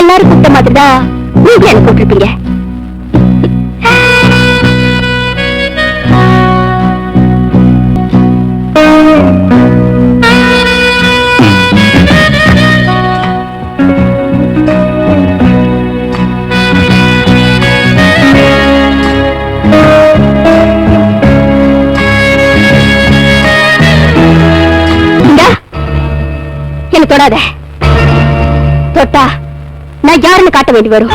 எல்லாரும் கூப்பிட்ட மாதிரிதான் நீங்க என்ன கூப்பிட்டுருப்பீங்க. தொடாத. தொட்டா நான் யாருன்னு காட்ட வேண்டி வரும்.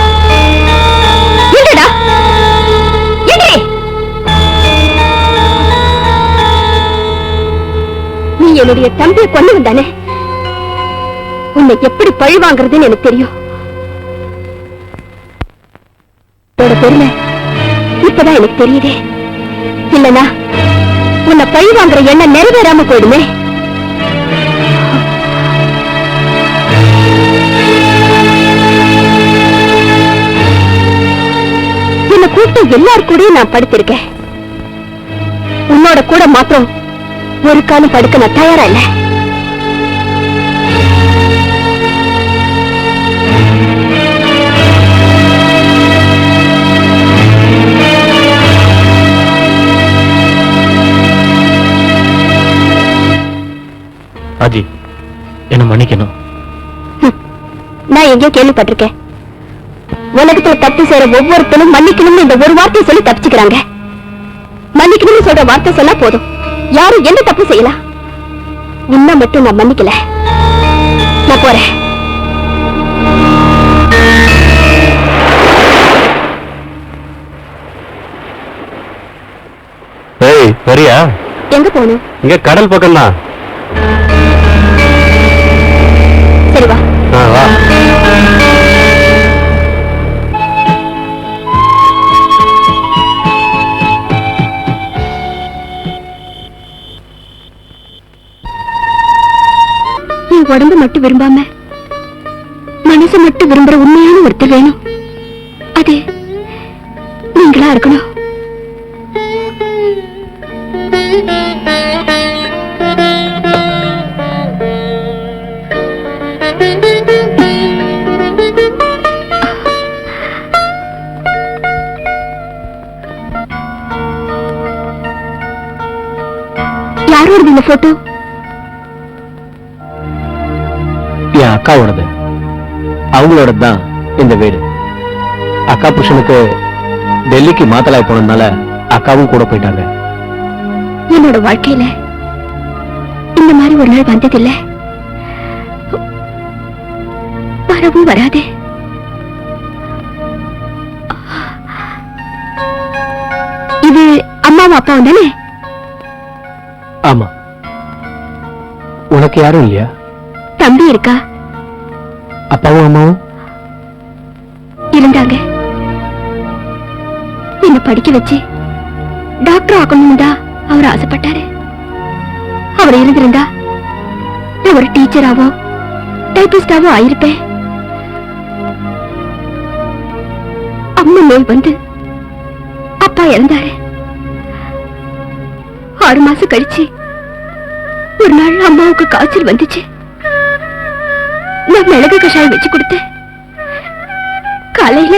நீ என்னுடைய தம்பியை கொண்டு வந்தானே, உன்னை எப்படி பழி வாங்குறதுன்னு எனக்கு தெரியும். பெருமை இப்பதான் எனக்கு தெரியுதே. இல்லனா உன்னை பழி வாங்குற எண்ணம் நிறைவேறாம போயிடுமே. கூட்ட எல்லார் கூடயும் நான் படுத்திருக்கேன். உன்னோட கூட மாத்திரம் ஒரு காலம் படுக்க நான் தயாரா இல்ல. ஆஜி, என்ன மன்னிக்கணும். நான் எங்கேயோ கேள்விப்பட்டிருக்கேன், உலகத்துல தப்பு செய்யற ஒவ்வொருத்தரும் மன்னிக்கணும்னு இந்த ஒரு வார்த்தையை சொல்லி தப்பிச்சுக்கிறாங்க. மன்னிக்கணும்னு சொல்ற வார்த்தை சொன்னா போதும், யாரும் என்ன தப்பு செய்யலாம். உன்னை மட்டும் நான் மன்னிக்கல. நான் போறேன். சரியா? எங்க போகணும்? இங்க கடல் பக்கம் தான். சரி வா. வா. உடம்பு மட்டும் விரும்பாம மனசு மட்டும் விரும்புற உண்மையான ஒருத்தர் வேணும். அது நீங்களா இருக்கணும். யாரோட இந்த போட்டோ? என் அக்காவோடது. அவங்களோட தான் இந்த வீடு. அக்கா புருஷனுக்கு டெல்லிக்கு மாத்தலாய் போனதுனால அக்காவும் கூட போயிட்டாங்க. என்னோட வாழ்க்கையில இந்த மாதிரி ஒரு நாள் வந்ததில்ல, வரவும் வராது. இது அம்மாவும் அப்பாவும் தானே? ஆமா. உனக்கு யாரும் இல்லையா? தம்பி இருக்கா. அப்பாவும் அம்மாவும் இருந்தாங்க. என்ன படிக்க வச்சு டாக்டர் ஆகணும் தான் அவர் ஆசைப்பட்டாரு. அவர் இருந்திருந்தா நான் ஒரு டீச்சராவோ டைபிஸ்டாவோ ஆயிருப்பேன். அம்மா நோய் வந்து அப்பா இறந்தாரு. 6 மாசம் கழிச்சு ஒரு நாள் அம்மாவுக்கு காய்ச்சல் வந்துச்சு. நான் மிளகு கஷாயம் வச்சு கொடுத்தேன். காலையில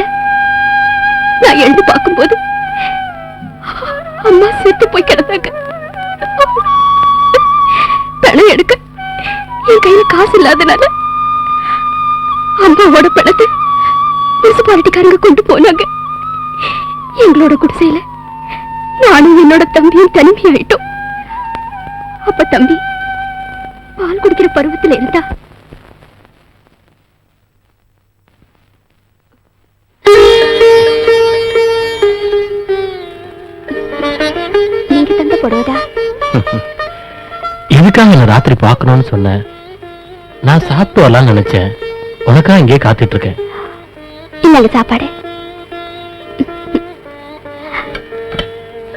நான் எழுந்து பார்க்கும்போது அம்மா செத்து போய் கிடந்தாங்க. பணம் எடுக்க என் கையில காசு இல்லாதனால அம்மாவோட பணத்தை முனிசிபாலிட்டிக்காரங்க கொண்டு போனாங்க. எங்களோட குடிசையில நானும் என்னோட தம்பியும் தனிமையாயிட்டோம். அப்ப தம்பி பால் குடிக்கிற பருவத்துல இருந்தா. நீங்க தந்த போடுவதா? எதுக்காக ராத்திரி பார்க்கணும்னு சொன்னேன். நான் சாப்பிட்டு வரலாம்னு நினைச்சேன். உனக்கா இங்கே காத்துட்டு இருக்கேன். இல்லங்க சாப்பாடு.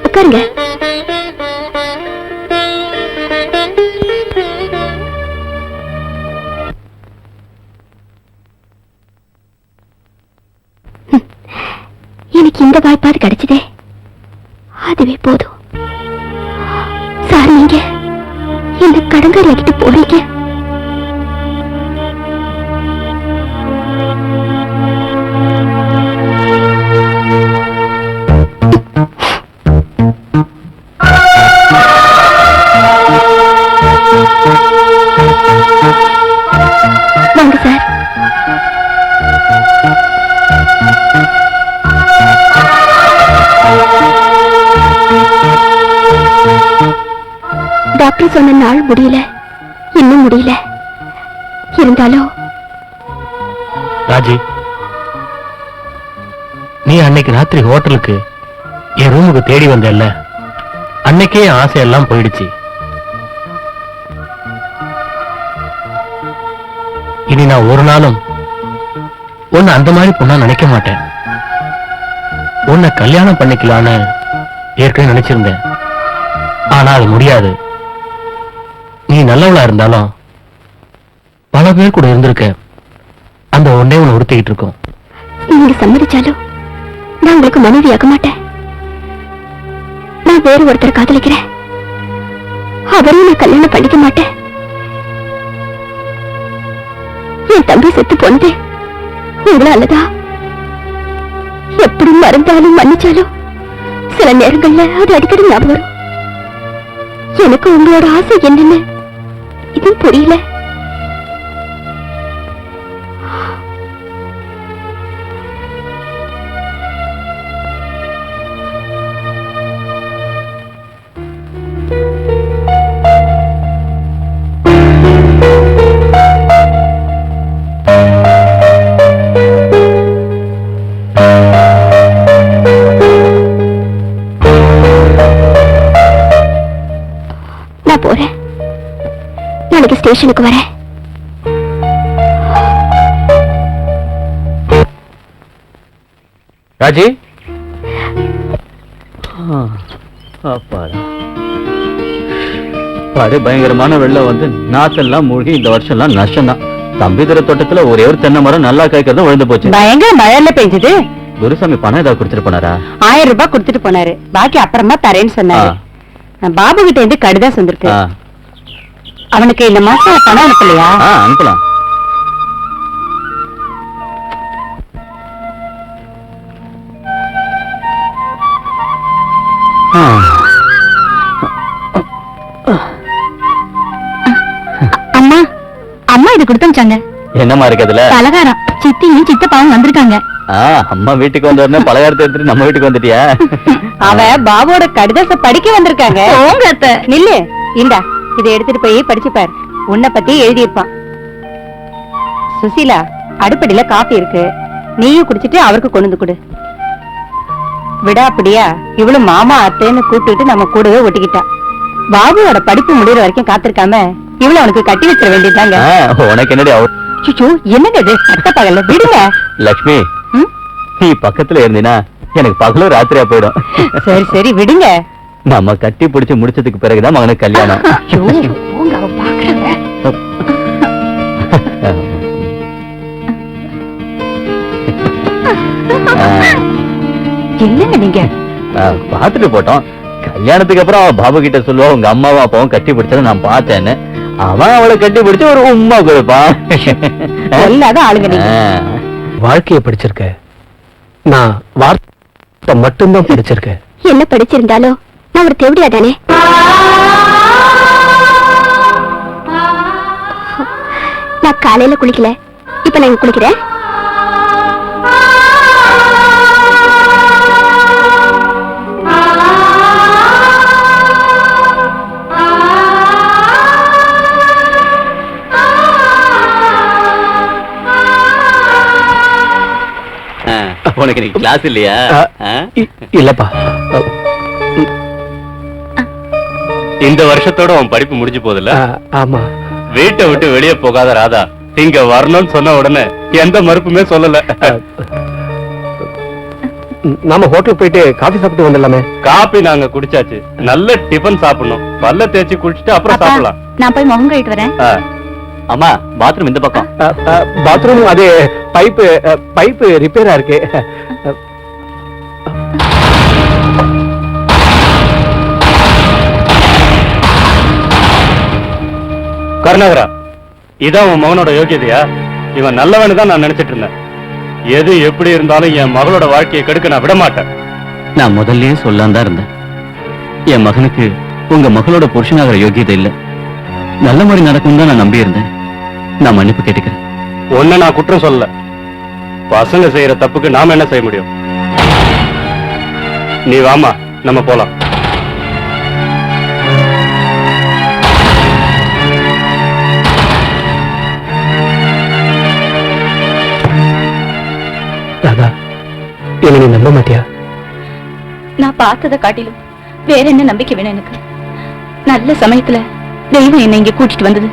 உட்காருங்க. எனக்கு இந்த வாய்ப்பாடு கிடைச்சதே, அதுவே போதும். சார், நீங்க இந்த கடங்காரி ஆக்கிட்டு போறீங்க. டாக்டர் சொன்ன நாள் முடியல, இன்னும் முடியல. இருந்தாலும் ராஜி, நீ அன்னைக்கு ராத்திரி ஹோட்டலுக்கு என் ரூமுக்கு தேடி வந்தல்ல, அன்னைக்கே என் ஆசையெல்லாம் போயிடுச்சு. இனி நான் ஒரு நாளும் உன்னை அந்த மாதிரி பொண்ணா நினைக்க மாட்டேன். உன்னை கல்யாணம் பண்ணிக்கலான்னு ஏற்கனவே நினைச்சிருந்தேன். ஆனா அது முடியாது. நீ நல்லவளா இருந்தாலும் பல பேர் கூட இருந்திருக்க. அந்த ஒன்னே உன்னை உறுத்திக்கிட்டு இருக்கோம். நீங்க சம்மதிச்சாலும் நான் உங்களுக்கு மனைவியாக மாட்டேன். நான் வேறு ஒருத்தர் காதலிக்கிறேன். அவரையும் நான் கல்யாணம் பண்ணிக்க மாட்டேன். என் தம்பி செத்து போனது உங்களாலதான். எப்படி மறந்தாலும் மன்னிச்சாலும் சில நேரங்கள்ல அது அடிக்கடி ஞாபகம் வரும். எனக்கு உங்களோட ஆசை என்னன்னு இது புரியல. நான் போறேன். நாளைக்கு ஸ்டேஷனுக்கு வரேன். ராஜி, பாரு, பயங்கரமான வெள்ளம் வந்து நாத்தெல்லாம் மூழ்கி இந்த வருஷம் எல்லாம் நஷ்டம் தான். தம்பிதுரை தோட்டத்துல ஒரே ஒரு தென்னை மரம் நல்லா காய்க்கிறதும் விழுந்து போச்சு. பயங்கர மழைல பெஞ்சது. குருசாமி பணம் ஏதாவது கொடுத்துட்டு போனாரா? 1000 ரூபாய் கொடுத்துட்டு போனாரு. பாக்கி அப்புறமா தரேன்னு சொன்னாரு. பாபு கிட்ட இருந்து கடிதம் வந்திருக்கு. அவனுக்கு இந்த மாசம் பணம் அனுப்பலையா? அனுப்பலாம். அம்மா, அம்மா இது கொடுத்தாங்க. என்னமா இருக்கு அதுல? பலகாரம். சித்தியும் சித்தப்பாவும் வந்திருக்காங்க. அம்மா வீட்டுக்கு வந்த உடனே பலகாரத்தை எடுத்துட்டு நம்ம வீட்டுக்கு வந்துட்டியா? அவ பாபுவோட கடிதத்தை படிக்க வந்திருக்காங்க. நில்லு, இந்தா இதை எடுத்துட்டு போய் படிச்சு பாரு. உன்னை பத்தி எழுதியிருப்பான். சுசீலா, அடுப்படியில காபி இருக்கு, நீயும் குடிச்சிட்டு அவருக்கு கொண்டு வந்து கொடு. விடா அப்படியா? இவ்வளவு மாமா அத்தைன்னு கூப்பிட்டு நம்ம கூடவே ஒட்டிக்கிட்டா. பாபுவோட படிப்பு முடிகிற வரைக்கும் காத்திருக்காம இவ்வளவு அவனுக்கு கட்டி வச்சிட வேண்டியதாங்க. உனக்கு என்னடி? என்னங்க இது அட்ட பகல்ல? விடுங்க லட்சுமி, நீ பக்கத்துல இருந்தீனா எனக்கு பகலும் ராத்திரியா போயிடும். சரி சரி விடுங்க. நம்ம கட்டி பிடிச்சு முடிச்சதுக்கு பிறகுதான் மகனுக்கு கல்யாணம். என்னங்க நீங்க? பாத்துட்டு போட்டோம். கல்யாணத்துக்கு அப்புறம் அவன் பாபு கிட்ட சொல்லுவா உங்க அம்மாவும் அப்பாவும் கட்டி பிடிச்சத நான் பார்த்தேன்னு. அவன் அவளை கட்டி பிடிச்சு ஒரு உம்மா கொடுப்பான். எல்லாத ஆளுங்க நீங்க. வாழ்க்கையை படிச்சிருக்க, நான் வார்த்தை மட்டும்தான் படிச்சிருக்கேன். என்ன படிச்சிருந்தாலும் நான் ஒரு தேவடியா தானே. நான் காலையில குளிக்கல, இப்ப நான் குளிக்கிறேன். உனக்கு நீ கிளாஸ் இல்லையா? இல்லப்பா, இந்த வருஷத்தோட உன் படிப்பு முடிஞ்சு போதில்ல? ஆமா. வீட்டை விட்டு வெளியே போகாத ராதா இங்க வரணும்னு சொன்ன உடனே எந்த மறுப்புமே சொல்லல. நாம ஹோட்டலுக்கு போயிட்டு காபி சாப்பிட்டு வந்துடலாமே. காபி நாங்க குடிச்சாச்சு, நல்ல டிபன் சாப்பிடணும். பல்ல தேய்ச்சி குடிச்சிட்டு அப்புறம் சாப்பிடலாம். நான் போய் முகம் கழிட்டு வரேன். அம்மா, பாத்ரூம் இந்த பக்கம். பாத்ரூம் அது பைப்பு ரிப்பேரா இருக்கு. கருணாகரா, இதான் உன் மகனோட யோகியதையா? இவன் நல்லவனு தான் நான் நினைச்சிட்டு இருந்தேன். எது எப்படி இருந்தாலும் என் மகளோட வாழ்க்கையை கெடுக்க நான் விட மாட்டேன். நான் முதல்லயே சொல்லாம தான் இருந்தேன். என் மகனுக்கு உங்க மகளோட புருஷனாகிற யோகியதை இல்ல. நல்ல முறை நடக்கும் தான் நான் நம்பி இருந்தேன். நான் மன்னிப்பு கேட்டுக்கிறேன். ஒன்ன நான் குற்றம் சொல்லல. பசங்க செய்யற தப்புக்கு நாம என்ன செய்ய முடியும்? நீ வாமா, நம்ம போலாம். ராதா, என்ன நீ நம்ப மாட்டியா? நான் பார்த்ததை காட்டிலும் வேற என்ன நம்பிக்கை வேணும் எனக்கு? நல்ல சமயத்துல தெய்வம் என்னை இங்க கூட்டிட்டு வந்தது.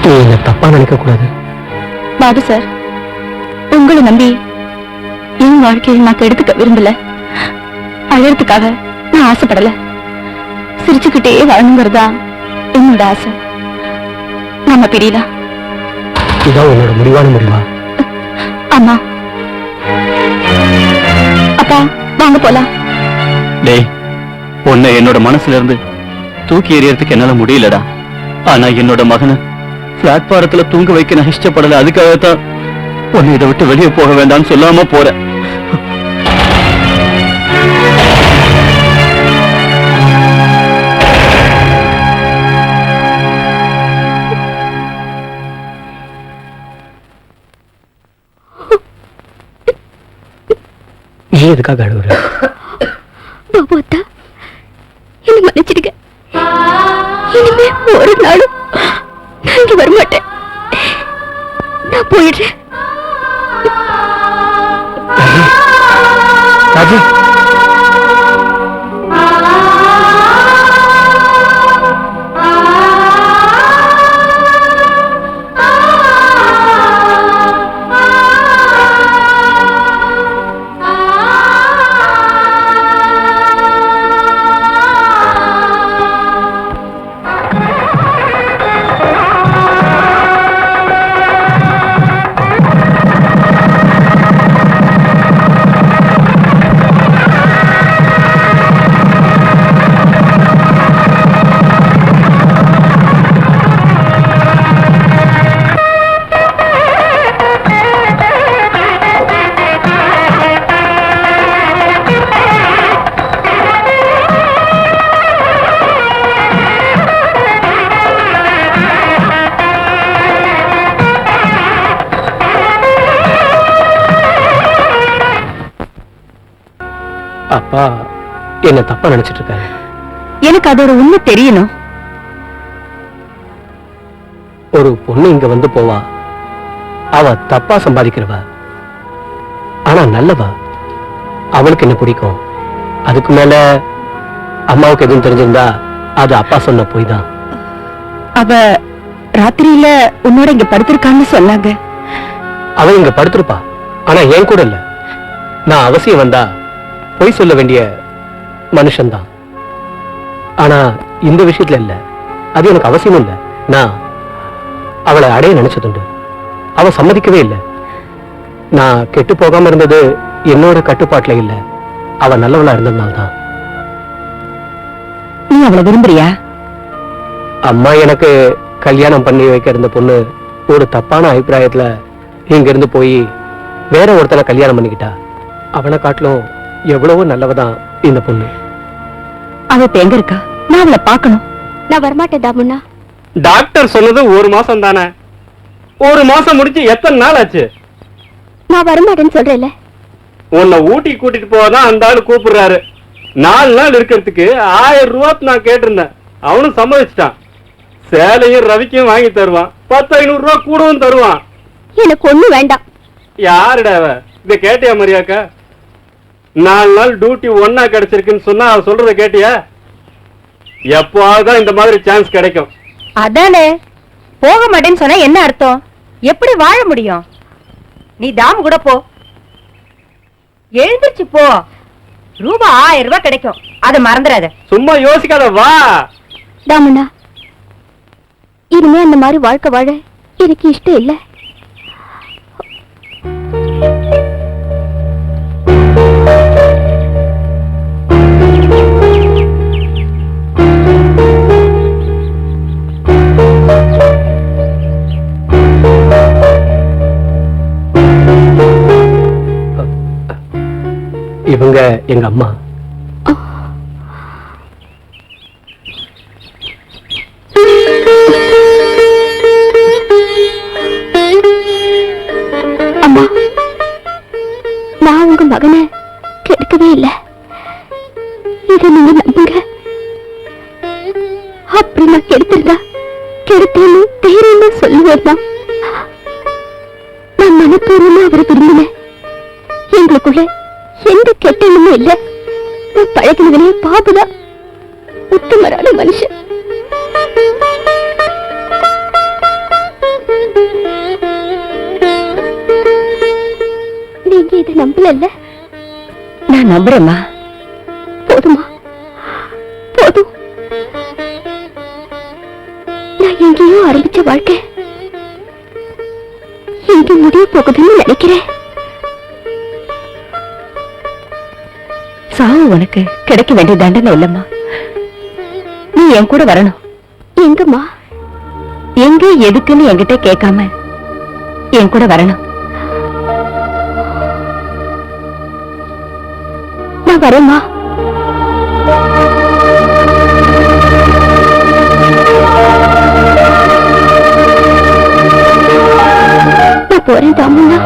நீ என்ன தப்பா நினைக்க கூடாது. பாபு சார், உங்களை நம்பி என் வாழ்க்கையை நான் கெடுத்துக்க விரும்பல. அழறதுக்காக நான் ஆசைப்படல. சிரிச்சுக்கிட்டே வாழணுங்கிறதா என்னோட ஆசை. நம்ம பிரியலாம். இதான் உன்னோட முடிவான முடிவா? அம்மா, அப்பா, வாங்க போலாம். டேய், உன்னை என்னோட மனசுல இருந்து தூக்கி எறியறதுக்கு என்னால முடியலடா. ஆனா என்னோட மகனை பிளாட்பாரத்துல தூங்க வைக்க நான் இஷ்டப்படல. அதுக்காகத்தான் உன்னை இதை விட்டு வெளியே போக வேண்டாம்னு சொல்லாம போறேன். நீ எதுக்காக அழுவுற? பாபு அத்தா, என்ன மன்னிச்சிடுங்க. இனிமே ஒரு நாளும் நான் இங்க வரமாட்டேன். நான் போயிடுறேன். ராஜி, அப்பா என்ன தப்பா நினைச்சிட்டு இருக்காரு. எனக்கு அதோட உண்மை தெரியணும். ஒரு பொண்ணு இங்க வந்து போவா, அவ தப்பா சம்பாதிக்கிறவ, ஆனா நல்லவா. அவளுக்கு என்ன பிடிக்கும்? அதுக்கு மேல அம்மாவுக்கு எதுவும் தெரிஞ்சிருந்தா அது அப்பா சொன்ன போய் தான். அவ ராத்திரியில உன்னோட இங்க படுத்திருக்கான்னு சொன்னாங்க. அவ இங்க படுத்திருப்பா, ஆனா என் கூட இல்ல. நான் அவசியம் வந்தா பொய் சொல்ல வேண்டிய மனுஷன்தான். ஆனா இந்த விஷயத்துல இல்ல. அது எனக்கு அவசியம் இல்ல. நான் அவளை அடைய நினைச்சதுண்டு. அவ சம்மதிக்கவே இல்லை. நான் கெட்டு போகாம இருந்தது என்னோட கட்டுப்பாட்டுல இல்ல, அவ நல்லவளா இருந்ததுனால்தான். நீ அவளை விரும்புறியா? அம்மா எனக்கு கல்யாணம் பண்ணி வைக்க இருந்த பொண்ணு ஒரு தப்பான அபிப்பிராயத்துல இங்க இருந்து போய் வேற ஒருத்தனை கல்யாணம் பண்ணிக்கிட்டா. அவனை காட்டிலும் எவ்வளவோ நல்லவதான் இந்த பொண்ணு. அவ இப்ப எங்க இருக்கா? நான் அவளை பார்க்கணும். நான் வரமாட்டேன் தாமுண்ணா. டாக்டர் சொன்னது ஒரு மாசம் தானே. ஒரு மாசம் முடிச்சு எத்தனை நாள் ஆச்சு? நான் வரமாட்டேன்னு சொல்றேன்ல. உன்னை ஊட்டி கூட்டிட்டு போவாதான் அந்த ஆளு கூப்பிடுறாரு. 4 நாள் இருக்கிறதுக்கு 1000 ரூபாய் நான் கேட்டிருந்தேன். அவனும் சம்மதிச்சிட்டான். சேலையும் ரவிக்கும் வாங்கி தருவான். 10,500 ரூபாய் கூடவும் தருவான். எனக்கு ஒண்ணு வேண்டாம். யாருடா அவ? இத கேட்டியா மரியாக்கா? 4 நாள் டியூட்டி ஒன்னா கிடைச்சிருக்குன்னு சொன்னா அவ சொல்றத கேட்டியா? எப்போதான் இந்த மாதிரி சான்ஸ் கிடைக்கும். அதானே, போக மாட்டேன்னு சொன்னா என்ன அர்த்தம்? எப்படி வாழ முடியும்? நீ தாம் கூட போ. எழுந்திருச்சு போ. ரூபாய் 1000 ரூபாய் கிடைக்கும். அதை மறந்துடாத. சும்மா யோசிக்காத, வா. தாமுண்ணா, இனிமே அந்த மாதிரி வாழ்க்கை வாழ எனக்கு இஷ்டம் இல்லை. இவங்க எங்க அம்மா. அம்மா, நான் உங்க மகனை கெடுக்கவே இல்லை. இதை நீங்க நம்புங்க. அப்படி நான் கெடுத்திருந்தா கெடுத்தேன்னு தேரன்னு சொல்லுவதுதான். நான் மனப்பூர்வமா அவரை விரும்பினேன். எங்களை அவருக்குள்ள எந்த கெட்ட எண்ணமும் இல்ல. நான் பழகினதுலயே பாபுதான் உத்தமரான மனுஷன். நீங்க இதை நம்பல? நான் நம்புறேம்மா. போதுமா? போதும். நான் எங்கேயோ ஆரம்பிச்ச வாழ்க்கை எங்க முடிய போகுதுன்னு நினைக்கிறேன். சாவு உனக்கு கிடைக்க வேண்டிய தண்டனை இல்லம்மா. நீ என் கூட வரணும். எங்கம்மா? எங்க எதுக்குன்னு என்கிட்ட கேட்காம என் கூட வரணும். நான் வரேம்மா. நான் போறேன் தாமுன்னா.